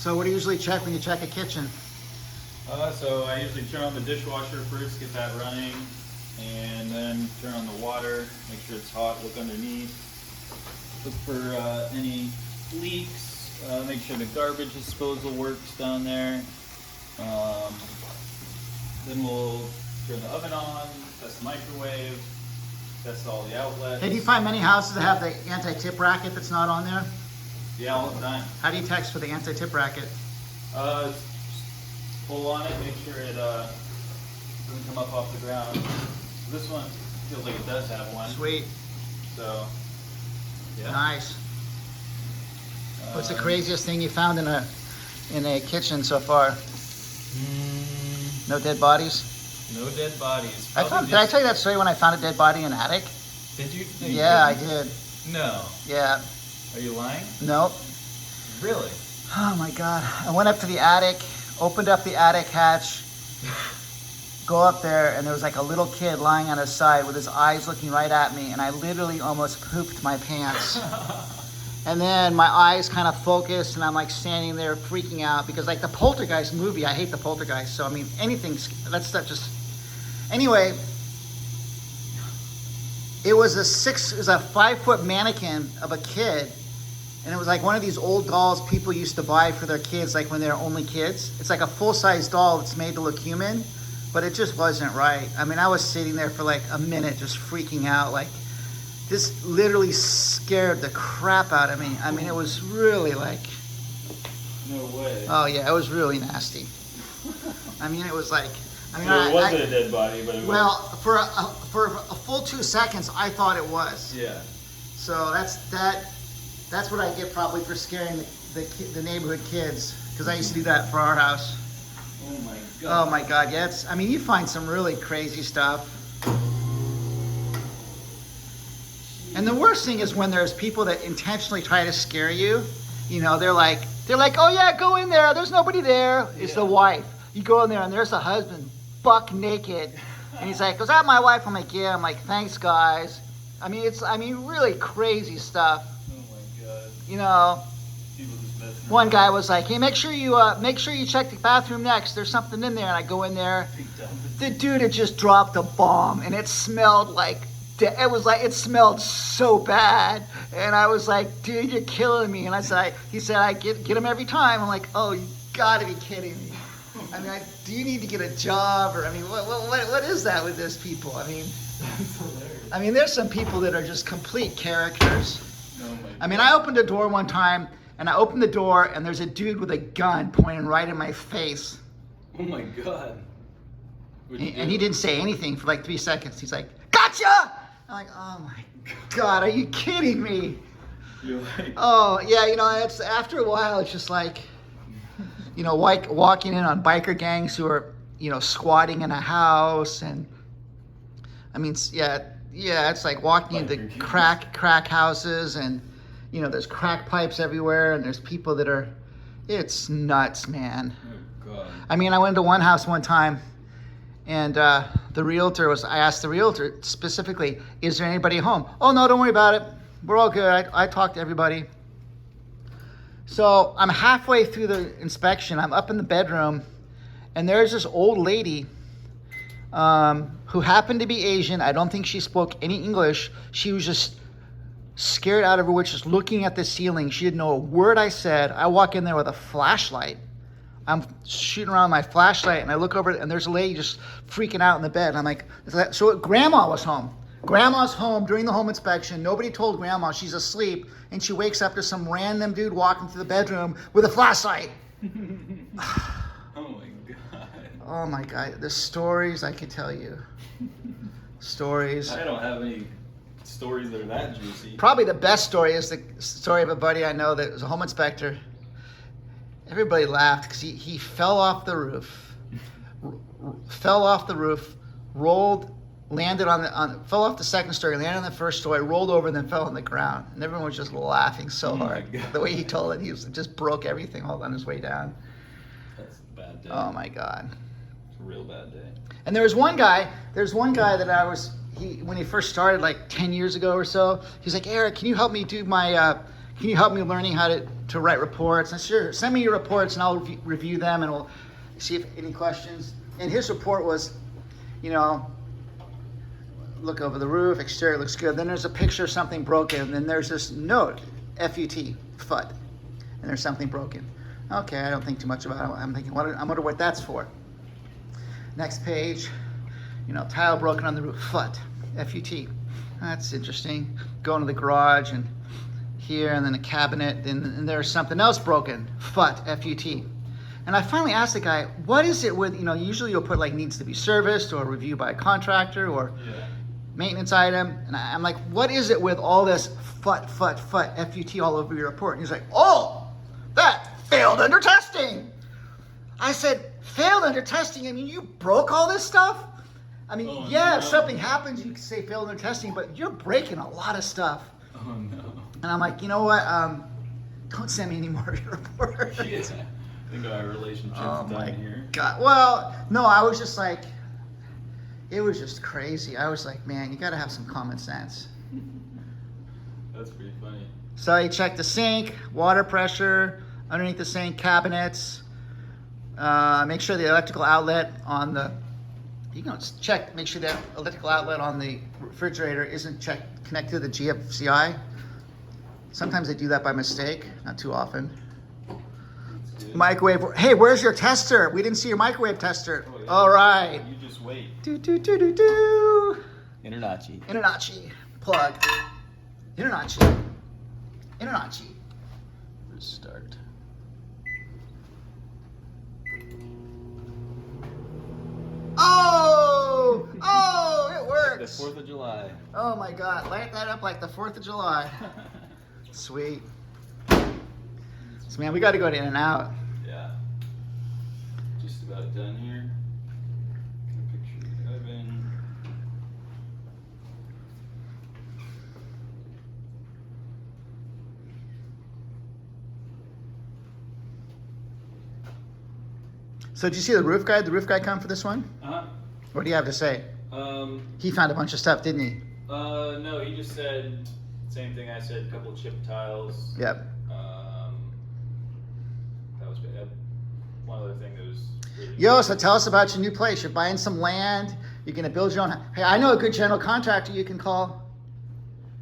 So what do you usually check when you check a kitchen? So I usually turn on the dishwasher first, get that running, and then turn on the water, make sure it's hot, look underneath, look for any leaks, make sure the garbage disposal works down there. Then we'll turn the oven on, test the microwave, test all the outlets. Hey, do you find many houses that have the anti-tip racket that's not on there? Yeah, all the time. How do you text for the anti-tip racket? Just pull on it, make sure it doesn't come up off the ground. This one feels like it does have one. Sweet. So, yeah. Nice. What's the craziest thing you found in a kitchen so far? No dead bodies? No dead bodies. Did I tell you that story when I found a dead body in an attic? Did you? No, you Yeah, I didn't. did. No. Yeah. Are you lying? Nope. Really? Oh my God. I went up to the attic, opened up the attic hatch, go up there, and there was like a little kid lying on his side with his eyes looking right at me, and I literally almost pooped my pants. And then my eyes kind of focused, and I'm like standing there freaking out because like the Poltergeist movie, I hate the Poltergeist. So I mean, that stuff just. Anyway, it was a 5-foot mannequin of a kid, and it was like one of these old dolls people used to buy for their kids, like when they were only kids. It's like a full-size doll that's made to look human, but it just wasn't right. I mean, I was sitting there for like a minute, just freaking out, like. This literally scared the crap out of me. I mean, it was really like... No way. Oh, yeah, it was really nasty. I mean, it was like... I mean, Well, it wasn't a dead body, but it was... Well, for a full 2 seconds, I thought it was. Yeah. So that's what I get probably for scaring the neighborhood kids. Because I used to do that for our house. Oh, my God. Oh, my God, yeah. I mean, you find some really crazy stuff. And the worst thing is when there's people that intentionally try to scare you. You know, they're like, oh yeah, go in there. There's nobody there. It's the wife. You go in there and there's the husband, buck naked, and he's like, "Was that my wife?" I'm like, "Yeah." I'm like, "Thanks, guys." I mean, really crazy stuff. Oh my God. You know, People just messing one around. guy was like, "Hey, make sure you check the bathroom next. There's something in there." And I go in there. The dude had just dropped a bomb, and it smelled like. It smelled so bad, and I was like, "Dude, you're killing me." And he said, "I get him every time." I'm like, "Oh, you gotta be kidding me." I mean, do you need to get a job, or I mean, what is that with this people? I mean, That's hilarious. I mean, there's some people that are just complete characters. Oh my I mean, I opened a door one time, and I opened the door, and there's a dude with a gun pointing right in my face. Oh my God. And he didn't say anything for like 3 seconds. He's like, "Gotcha!" I'm like, "Oh my God, are you kidding me?" You're like, Oh, yeah, you know, it's after a while, it's just like, you know, like walking in on biker gangs who are, you know, squatting in a house. And I mean, yeah, it's like walking into crack houses, and, you know, there's crack pipes everywhere, and there's people that are, it's nuts, man. oh God. I mean, I went to one house one time, and I asked the realtor specifically, "Is there anybody home?" "Oh, no, don't worry about it. We're all good. I talked to everybody." So I'm halfway through the inspection. I'm up in the bedroom, and there's this old lady who happened to be Asian. I don't think she spoke any English. She was just scared out of her wits, just looking at the ceiling. She didn't know a word I said. I walk in there with a flashlight. I'm shooting around my flashlight, and I look over, and there's a lady just freaking out in the bed. And I'm like, so Grandma was home. Grandma's home during the home inspection. Nobody told Grandma she's asleep, and she wakes up to some random dude walking through the bedroom with a flashlight. Oh my God. Oh my God, the stories I could tell you. Stories. I don't have any stories that are that juicy. Probably the best story is the story of a buddy I know that was a home inspector. Everybody laughed because he fell off the roof. Landed fell off the second story, landed on the first story, rolled over, and then fell on the ground. And everyone was just laughing so hard. God. The way he told it, just broke everything all on his way down. That's a bad day. Oh my God. It's a real bad day. And there's one guy that when he first started like 10 years ago or so, he's like, "Eric, can you help me learning how to to write reports. And sure, send me your reports and I'll review them and we'll see if any questions. And his report was, you know, look over the roof, exterior looks good. Then there's a picture of something broken. And then there's this note, F-U-T, FUT. And there's something broken. Okay, I don't think too much about it. I'm thinking, I wonder what that's for. Next page, you know, tile broken on the roof, FUT, F-U-T. That's interesting. Go into the garage and here, and then a cabinet, and there's something else broken, FUT, F-U-T. And I finally asked the guy, what is it with, you know, usually you'll put like needs to be serviced or reviewed by a contractor or maintenance item. And I'm like, what is it with all this FUT, FUT, FUT, F-U-T all over your report? And he's like, oh, that failed under testing. I said, failed under testing? I mean, you broke all this stuff? I mean, if something happens, you can say failed under testing, but you're breaking a lot of stuff. Oh no. And I'm like, you know what? Don't send me any more of your reports. I think our relationship's done here. God. Well, no, I was just like, it was just crazy. I was like, man, you got to have some common sense. That's pretty funny. So he checked the sink, water pressure, underneath the sink, cabinets. Make sure the electrical outlet on the, you can check, make sure that electrical outlet on the refrigerator isn't connected to the GFCI. Sometimes they do that by mistake, not too often. Microwave. Hey, where's your tester? We didn't see your microwave tester. Oh, yeah. All right. You just wait. Do. Internachi. Plug. Internachi. Restart. Oh, it works. The 4th of July. Oh my God, light that up like the 4th of July. Sweet. So man, we got to go to In-N-Out. Yeah. Just about done here. Picture the oven. So did you see the roof guy? Did the roof guy come for this one? What do you have to say? He found a bunch of stuff, didn't he? No, he just said same thing I said. A couple chip tiles. Yep. That was bad. One other thing that was. Really Yo, so tell us about your new place. You're buying some land. You're gonna build your own. Hey, I know a good general contractor you can call.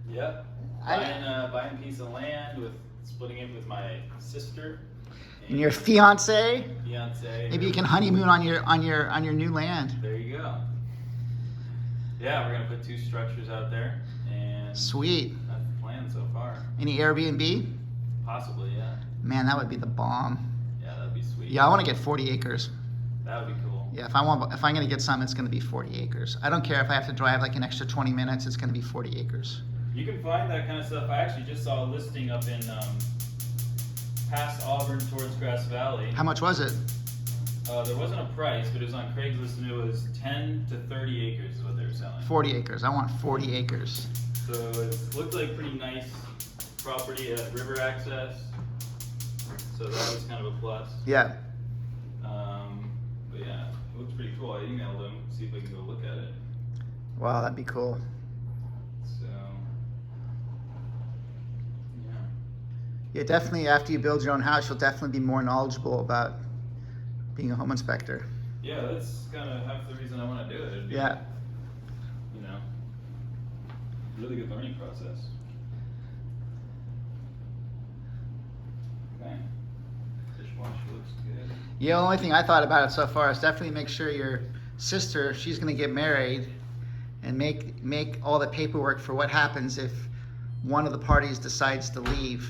Yep. Buying a piece of land splitting it with my sister. And your fiance. Fiance. Maybe you can honeymoon on your new land. There you go. Yeah, we're gonna put 2 structures out there, and sweet. That's the plan so far. Any Airbnb? Possibly, yeah. Man, that would be the bomb. Yeah, that'd be sweet. Yeah, I want to get 40 acres. That would be cool. Yeah, if I'm gonna get something, it's gonna be 40 acres. I don't care if I have to drive like an extra 20 minutes. It's gonna be 40 acres. You can find that kind of stuff. I actually just saw a listing up in past Auburn towards Grass Valley. How much was it? There wasn't a price, but it was on Craigslist, and it was 10 to 30 acres is what they were selling. 40 acres. I want 40 acres. So it looked like pretty nice property at river access. So that was kind of a plus. Yeah. But yeah, it looks pretty cool. I emailed them, see if I can go look at it. Wow, that'd be cool. So, yeah. Yeah, definitely after you build your own house, you'll definitely be more knowledgeable about being a home inspector. Yeah, that's kind of half the reason I want to do it. It'd be, Yeah. You know, really good learning process. Okay. Dishwasher looks good. Yeah, the only thing I thought about it so far is definitely make sure your sister, she's going to get married, and make all the paperwork for what happens if one of the parties decides to leave.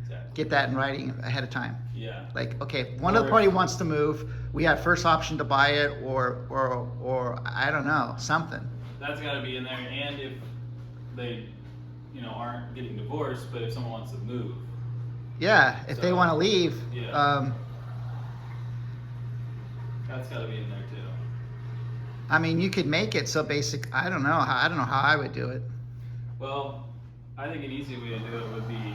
Exactly. Get that in writing ahead of time. Yeah. Like, okay, one of the party wants to move, we have first option to buy it, or I don't know, something. That's got to be in there, and if they, aren't getting divorced, but if someone wants to move. Yeah, if they want to leave. Yeah. That's got to be in there too. I mean, you could make it so basic. I don't know how I would do it. Well, I think an easy way to do it would be,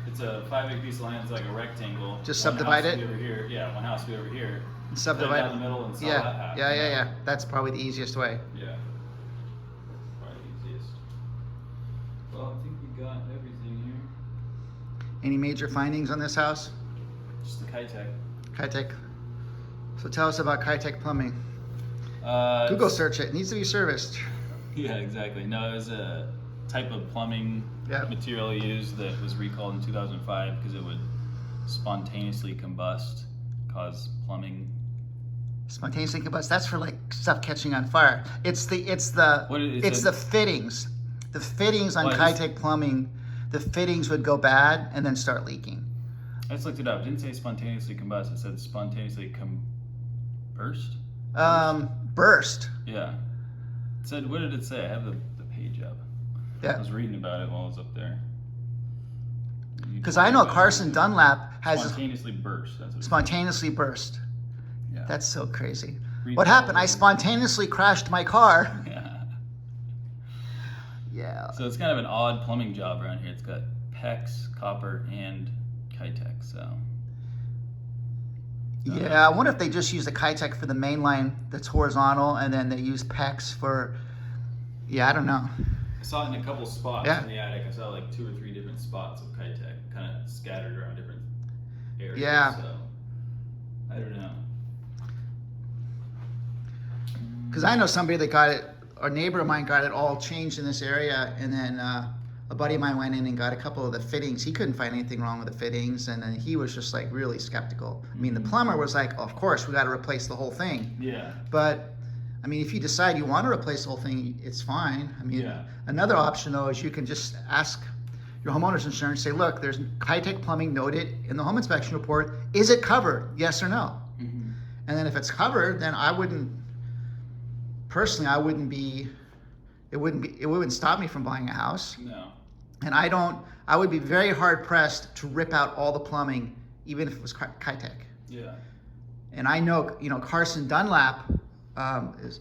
it's a 5-acre piece of land, it's like a rectangle. Just One subdivide house it? will be over here. Yeah, one house will be over here. And Cut it subdivide down the middle and sell yeah. that half. Yeah. That's probably the easiest way. Yeah. Probably the easiest. Well, I think we got everything here. Any major findings on this house? Just the Kitec. Kitec. So tell us about Kitec Plumbing. Google it's- search it. It needs to be serviced. Yeah, exactly. No, it was a type of plumbing Yeah. material used that was recalled in 2005 because it would spontaneously combust, cause plumbing. Spontaneously combust. That's for like stuff catching on fire. It's the What is it's it? the fittings. The fittings on What is- Kitec Plumbing, the fittings would go bad and then start leaking. I just looked it up. It didn't say spontaneously combust. It said spontaneously burst. Burst. Yeah. It said, what did it say? I have the page up. I Yeah. was reading about it while I was up there. Because I know Carson Dunlap has Spontaneously burst. That's what it spontaneously burst. Yeah. That's so crazy. Read What that happened? I over. spontaneously crashed my car. Yeah. Yeah. So it's kind of an odd plumbing job around here. It's got PEX, copper, and Kitec. So Yeah, I wonder if they just use the Kitec for the main line that's horizontal, and then they use PEX for. Yeah, I don't know. I saw it in a couple spots Yeah. in the attic. I saw like 2 or 3 different spots of Kitec, kind of scattered around different areas. Yeah. So I don't know. Because I know somebody that got it. A neighbor of mine got it all changed in this area, and then a buddy of mine went in and got a couple of the fittings. He couldn't find anything wrong with the fittings, and then he was just like really skeptical. I mean, the plumber was like, "Of course, we got to replace the whole thing." Yeah. But I mean, if you decide you want to replace the whole thing, it's fine. I mean, Yeah. another option though is you can just ask your homeowner's insurance. Say, look, there's Kitec Plumbing noted in the home inspection report. Is it covered? Yes or no? Mm-hmm. And then if it's covered, then I wouldn't. Personally, I wouldn't be. It wouldn't stop me from buying a house. No. And I would be very hard pressed to rip out all the plumbing, even if it was Kitec. Yeah. And I know, Carson Dunlap is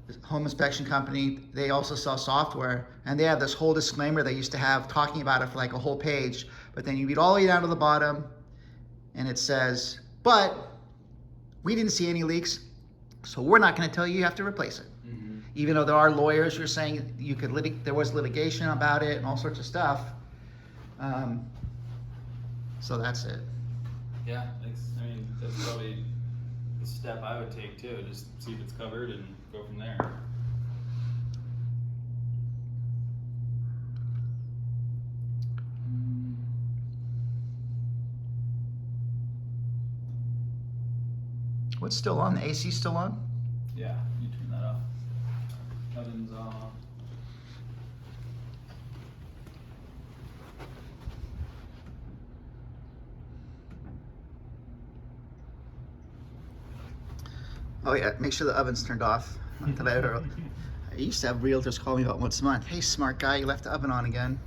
a home inspection company. They also sell software, and they have this whole disclaimer they used to have talking about it for like a whole page. But then you read all the way down to the bottom, and it says, "But we didn't see any leaks, so we're not going to tell you have to replace it." Mm-hmm. Even though there are lawyers who are saying you could there was litigation about it and all sorts of stuff. So that's it. Yeah. I mean, that's probably the step I would take too. Just see if it's covered and go from there. What's still on? The AC still on? Yeah. You turn that off. Oven's off. Oh yeah, make sure the oven's turned off. Not that I ever. I used to have realtors call me about once a month. Hey, smart guy, you left the oven on again.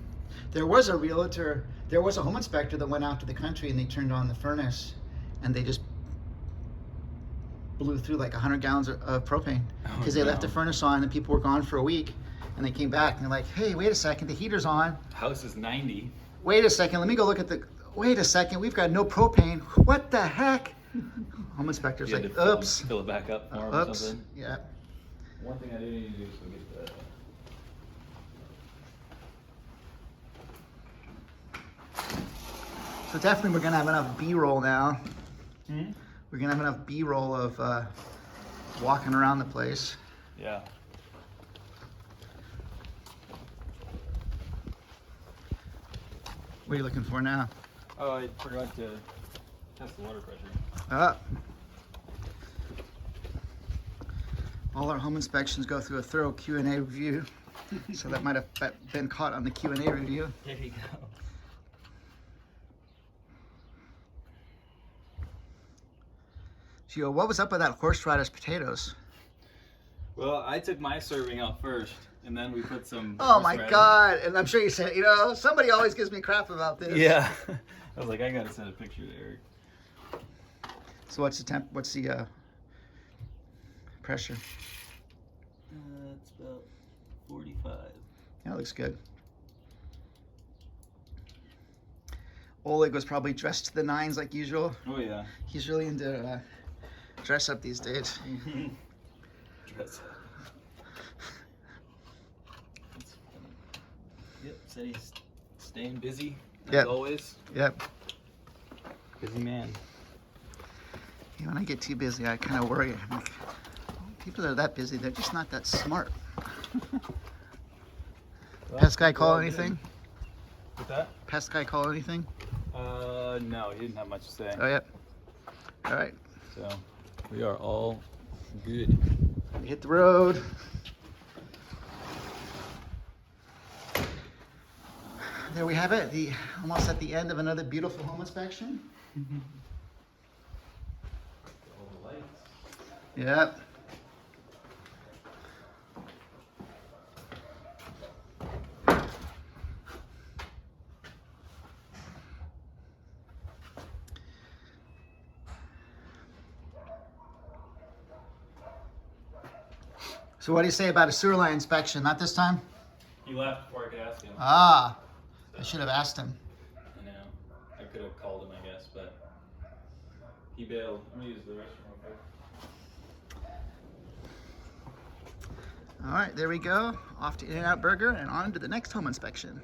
There was a home inspector that went out to the country and they turned on the furnace, and they just blew through like 100 gallons of propane because they left the furnace on and people were gone for a week, and they came back and they're like, "Hey, wait a second, the heater's on. House is 90. Wait a second, let me go look at the. Wait a second, we've got no propane. What the heck?" Home inspector's You had like, to "Oops, fill it back up for him or oops, something. yeah." One thing I do need to do is go get the. So definitely we're gonna have enough B-roll now. Hmm? We're gonna have enough B-roll of walking around the place. Yeah. What are you looking for now? Oh, I forgot to test the water pressure. All our home inspections go through a thorough Q&A review, so that might have been caught on the Q&A review. There you go. So, what was up with that horseradish potatoes? Well, I took my serving out first, and then we put some. Oh my horseradish. God! And I'm sure you said, somebody always gives me crap about this. Yeah. I was like, I gotta send a picture to Eric. So what's the temp? What's the pressure? It's about 45. Yeah, it looks good. Oleg was probably dressed to the nines like usual. Oh yeah. He's really into dress up these days. Dress up. Yep, said he's staying busy. as Yep. always. Yep. Busy man. Yeah, when I get too busy, I kind of worry. I'm like, people that are that busy, they're just not that smart. Well, Pest guy call well, anything? With that? Pest guy call anything? No, he didn't have much to say. Oh, yep. All right. So we are all good. We hit the road. There we have it. Almost at the end of another beautiful home inspection. All the lights. Yep. So what do you say about a sewer line inspection? Not this time? He left before I could ask him. Ah, I should have asked him. I know. I could have called him, I guess, but he bailed. I'm gonna use the restroom real quick. All right, there we go. Off to In-N-Out Burger and on to the next home inspection.